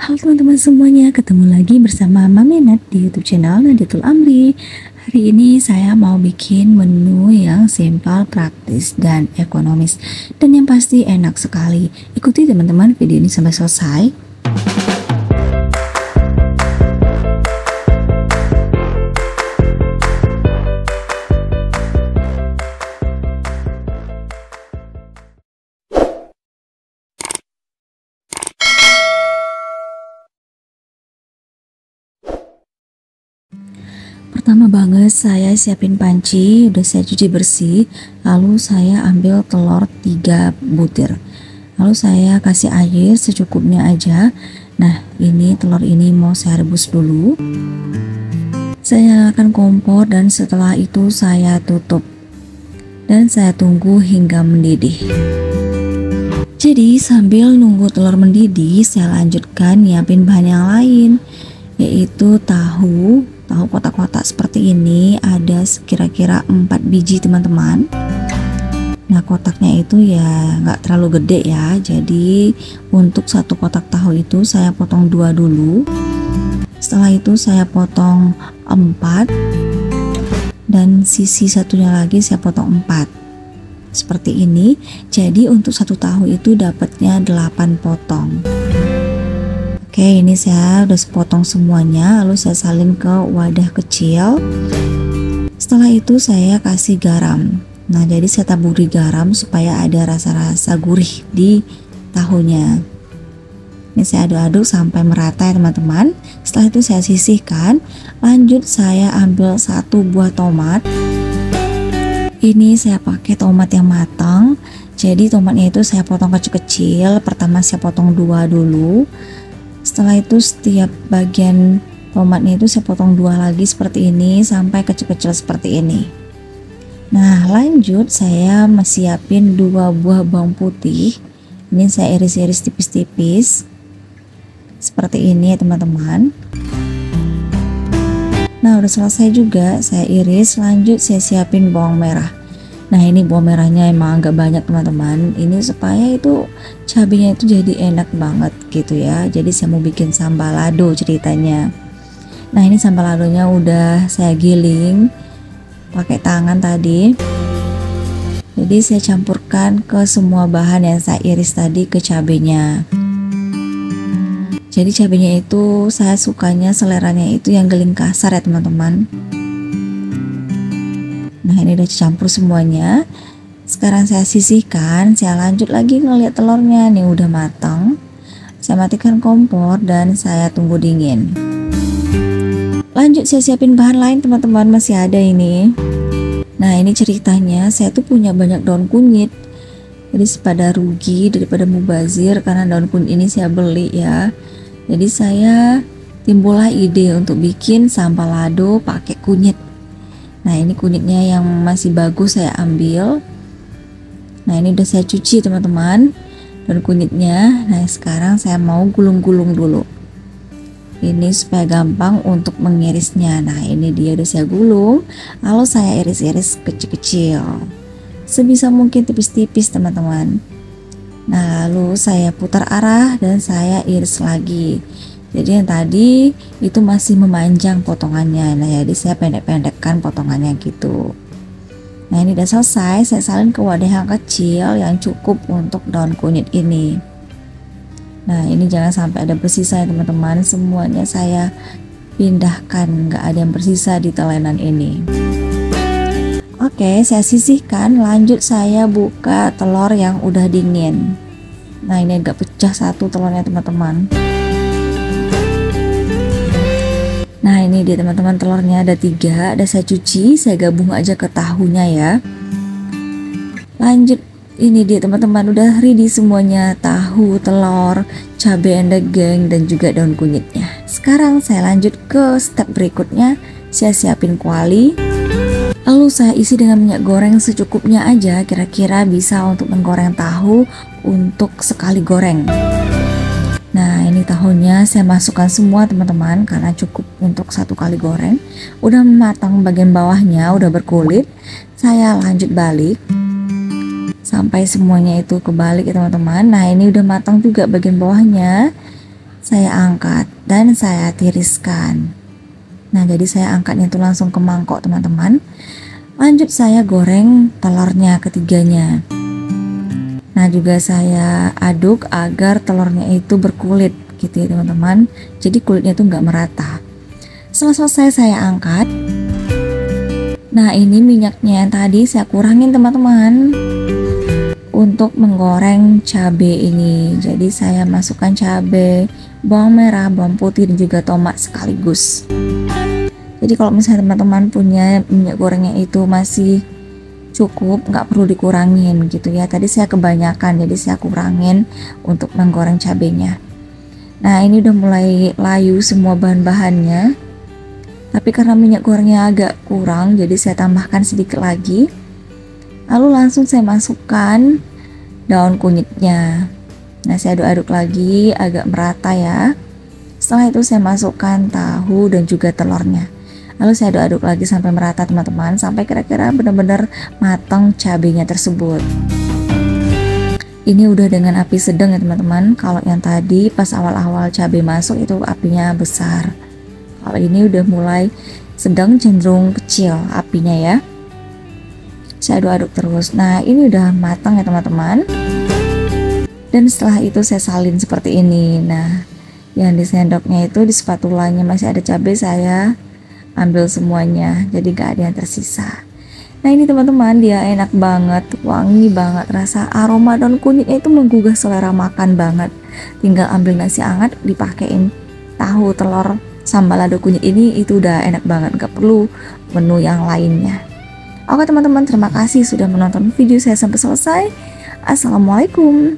Halo teman-teman semuanya, ketemu lagi bersama Mami Nat di YouTube channel Naditul Amri. Hari ini saya mau bikin menu yang simpel, praktis, dan ekonomis, dan yang pasti enak sekali. Ikuti teman-teman video ini sampai selesai. Pertama banget saya siapin panci, udah saya cuci bersih, lalu saya ambil telur 3 butir, lalu saya kasih air secukupnya aja. Nah, ini telur ini mau saya rebus dulu. Saya nyalakan kompor dan setelah itu saya tutup dan saya tunggu hingga mendidih. Jadi sambil nunggu telur mendidih, saya lanjutkan nyiapin bahan yang lain, yaitu tahu kotak-kotak seperti ini, ada kira-kira 4 biji teman-teman. Nah, kotaknya itu ya nggak terlalu gede ya, jadi untuk satu kotak tahu itu saya potong 2 dulu. Setelah itu saya potong 4 dan sisi satunya lagi saya potong 4 seperti ini. Jadi untuk satu tahu itu dapatnya 8 potong. Oke, ini saya udah sepotong semuanya, lalu saya salin ke wadah kecil. Setelah itu saya kasih garam. Nah, jadi saya taburi garam supaya ada rasa-rasa gurih di tahunya. Ini saya aduk-aduk sampai merata ya teman-teman. Setelah itu saya sisihkan. Lanjut saya ambil 1 buah tomat. Ini saya pakai tomat yang matang. Jadi tomatnya itu saya potong kecil-kecil. Pertama saya potong 2 dulu. Setelah itu setiap bagian tomatnya itu saya potong 2 lagi seperti ini sampai kecil-kecil seperti ini. Nah, lanjut saya siapin 2 buah bawang putih. Ini saya iris-iris tipis-tipis seperti ini ya teman-teman. Nah, udah selesai juga saya iris. Lanjut saya siapin bawang merah. Nah, ini bawang merahnya emang agak banyak teman-teman. Ini supaya itu cabenya itu jadi enak banget gitu ya. Jadi saya mau bikin sambal lado ceritanya. Nah, ini sambal ladonya udah saya giling pakai tangan tadi. Jadi saya campurkan ke semua bahan yang saya iris tadi ke cabenya. Jadi cabenya itu saya sukanya seleranya itu yang geling kasar ya teman-teman. Nah, ini udah campur semuanya. Sekarang saya sisihkan. Saya lanjut lagi ngeliat telurnya nih udah matang. Saya matikan kompor dan saya tunggu dingin. Lanjut saya siapin bahan lain teman-teman, masih ada ini. Nah, ini ceritanya saya tuh punya banyak daun kunyit. Jadi pada rugi daripada mubazir, karena daun kunyit ini saya beli ya. Jadi saya timbullah ide untuk bikin sambal lado pakai kunyit. Nah, ini kunyitnya yang masih bagus saya ambil. Nah, ini udah saya cuci teman-teman dan kunyitnya. Nah, sekarang saya mau gulung-gulung dulu. Ini supaya gampang untuk mengirisnya. Nah, ini dia udah saya gulung. Lalu saya iris-iris kecil-kecil. Sebisa mungkin tipis-tipis teman-teman. Nah, lalu saya putar arah dan saya iris lagi. Jadi yang tadi itu masih memanjang potongannya. Nah, jadi saya pendek-pendekkan potongannya gitu. Nah, ini udah selesai. Saya salin ke wadah yang kecil yang cukup untuk daun kunyit ini. Nah, ini jangan sampai ada bersisa ya teman-teman. Semuanya saya pindahkan, nggak ada yang bersisa di telenan ini. Oke, saya sisihkan. Lanjut saya buka telur yang udah dingin. Nah, ini agak pecah satu telurnya teman-teman. Nah, ini dia teman-teman, telurnya ada 3, ada saya cuci, saya gabung aja ke tahunya ya. Lanjut, ini dia teman-teman, udah ready semuanya, tahu, telur, cabai endegeng, dan juga daun kunyitnya. Sekarang saya lanjut ke step berikutnya, saya siapin kuali. Lalu saya isi dengan minyak goreng secukupnya aja, kira-kira bisa untuk menggoreng tahu untuk sekali goreng. Nah, ini tahunya saya masukkan semua teman-teman karena cukup untuk 1 kali goreng. Udah matang bagian bawahnya, udah berkulit. Saya lanjut balik sampai semuanya itu kebalik ya teman-teman. Nah, ini udah matang juga bagian bawahnya. saya angkat dan saya tiriskan. Nah, jadi saya angkatnya itu langsung ke mangkok teman-teman. Lanjut saya goreng telurnya ketiganya. Nah, juga saya aduk agar telurnya itu berkulit gitu ya teman-teman. Jadi kulitnya itu nggak merata. Setelah selesai saya angkat. Nah, ini minyaknya yang tadi saya kurangin teman-teman untuk menggoreng cabai ini. Jadi saya masukkan cabai, bawang merah, bawang putih dan juga tomat sekaligus. Jadi kalau misalnya teman-teman punya minyak gorengnya itu masih cukup, nggak perlu dikurangin gitu ya. Tadi saya kebanyakan, jadi saya kurangin untuk menggoreng cabenya. Nah, ini udah mulai layu semua bahan-bahannya. Tapi karena minyak gorengnya agak kurang, jadi saya tambahkan sedikit lagi. Lalu langsung saya masukkan daun kunyitnya. Nah, saya aduk-aduk lagi agak merata ya. Setelah itu saya masukkan tahu dan juga telurnya. Lalu saya aduk-aduk lagi sampai merata teman-teman, sampai kira-kira benar-benar matang cabenya tersebut. Ini udah dengan api sedang ya teman-teman. Kalau yang tadi pas awal-awal cabai masuk itu apinya besar. Kalau ini udah mulai sedang cenderung kecil apinya ya. Saya aduk-aduk terus. Nah, ini udah matang ya teman-teman. Dan setelah itu saya salin seperti ini. Nah, yang di sendoknya itu di spatulanya masih ada cabai, saya ambil semuanya, jadi gak ada yang tersisa. Nah, ini teman-teman, dia enak banget, wangi banget, rasa aroma daun kunyitnya itu menggugah selera makan banget. Tinggal ambil nasi hangat, dipakein tahu, telur, sambal lado kunyit ini, itu udah enak banget, gak perlu menu yang lainnya. Oke teman-teman, terima kasih sudah menonton video saya sampai selesai. Assalamualaikum.